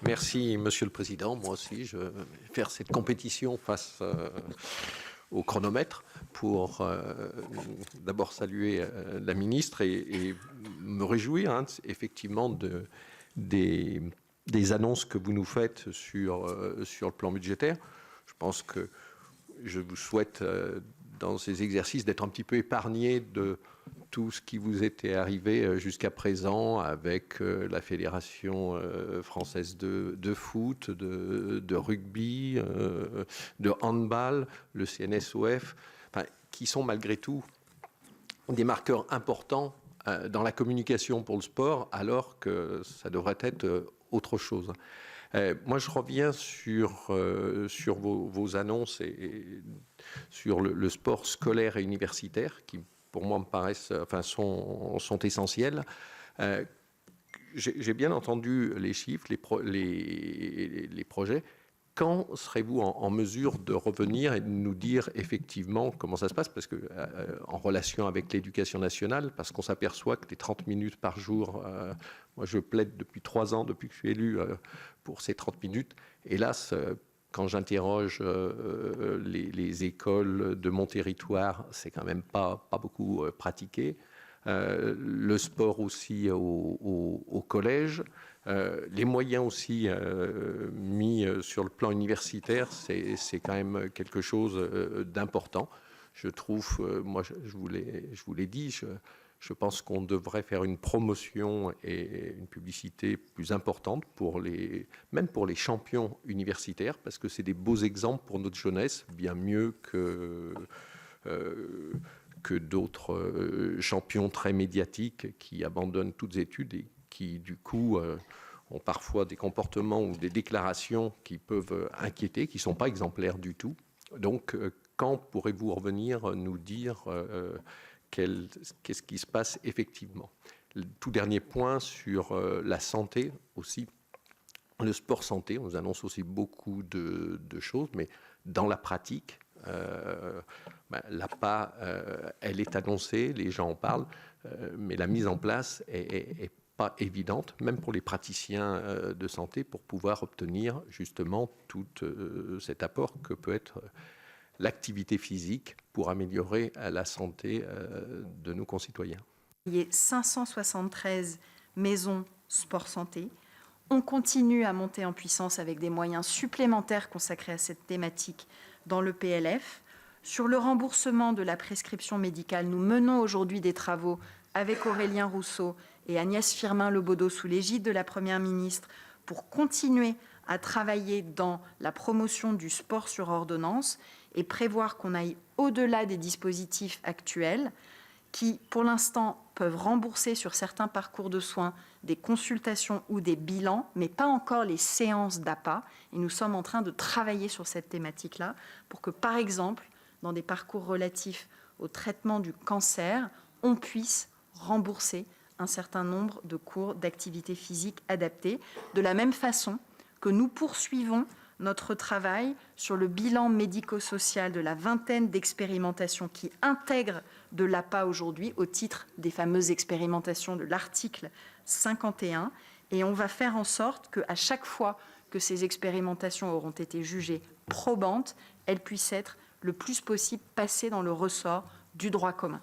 Merci, Monsieur le Président. Moi aussi, je vais faire cette compétition face au chronomètre pour d'abord saluer la ministre et me réjouir effectivement des annonces que vous nous faites sur le plan budgétaire. Je pense que je vous souhaite dans ces exercices d'être un petit peu épargné de tout ce qui vous était arrivé jusqu'à présent avec la Fédération française de foot, de rugby, de handball, le CNSOF, enfin, qui sont malgré tout des marqueurs importants dans la communication pour le sport, alors que ça devrait être autre chose. Moi, je reviens sur vos annonces et sur le sport scolaire et universitaire, qui, pour moi, me paraissent, enfin, sont essentiels. J'ai bien entendu les chiffres, les projets. Quand serez-vous en mesure de revenir et de nous dire effectivement comment ça se passe, parce que en relation avec l'éducation nationale, parce qu'on s'aperçoit que les 30 minutes par jour, moi je plaide depuis 3 ans, depuis que je suis élu, pour ces 30 minutes. Hélas, quand j'interroge les écoles de mon territoire, c'est quand même pas beaucoup pratiqué. Le sport aussi au collège. Les moyens aussi mis sur le plan universitaire, c'est quand même quelque chose d'important. Je trouve, moi je vous l'ai dit, je pense qu'on devrait faire une promotion et une publicité plus importante même pour les champions universitaires, parce que c'est des beaux exemples pour notre jeunesse, bien mieux que d'autres champions très médiatiques qui abandonnent toutes études et qui, du coup, ont parfois des comportements ou des déclarations qui peuvent inquiéter, qui ne sont pas exemplaires du tout. Donc, quand pourrez-vous revenir nous dire qu'est-ce qui se passe effectivement? Le tout dernier point sur la santé aussi. Le sport santé, on nous annonce aussi beaucoup de choses, mais dans la pratique, l'APA, elle est annoncée, les gens en parlent, mais la mise en place est pas évidente, même pour les praticiens de santé, pour pouvoir obtenir justement tout cet apport que peut être l'activité physique pour améliorer la santé de nos concitoyens. Il y a 573 maisons sport-santé. On continue à monter en puissance avec des moyens supplémentaires consacrés à cette thématique dans le PLF. Sur le remboursement de la prescription médicale, nous menons aujourd'hui des travaux avec Aurélien Rousseau et Agnès Firmin-Lebaudot sous l'égide de la Première ministre pour continuer à travailler dans la promotion du sport sur ordonnance et prévoir qu'on aille au-delà des dispositifs actuels qui, pour l'instant, peuvent rembourser sur certains parcours de soins des consultations ou des bilans, mais pas encore les séances d'APA. Et nous sommes en train de travailler sur cette thématique-là pour que, par exemple, dans des parcours relatifs au traitement du cancer, on puisse rembourser un certain nombre de cours d'activité physique adaptée. De la même façon que nous poursuivons notre travail sur le bilan médico-social de la vingtaine d'expérimentations qui intègrent de l'APA aujourd'hui au titre des fameuses expérimentations de l'article 51. Et on va faire en sorte qu'à chaque fois que ces expérimentations auront été jugées probantes, elles puissent être le plus possible passées dans le ressort du droit commun.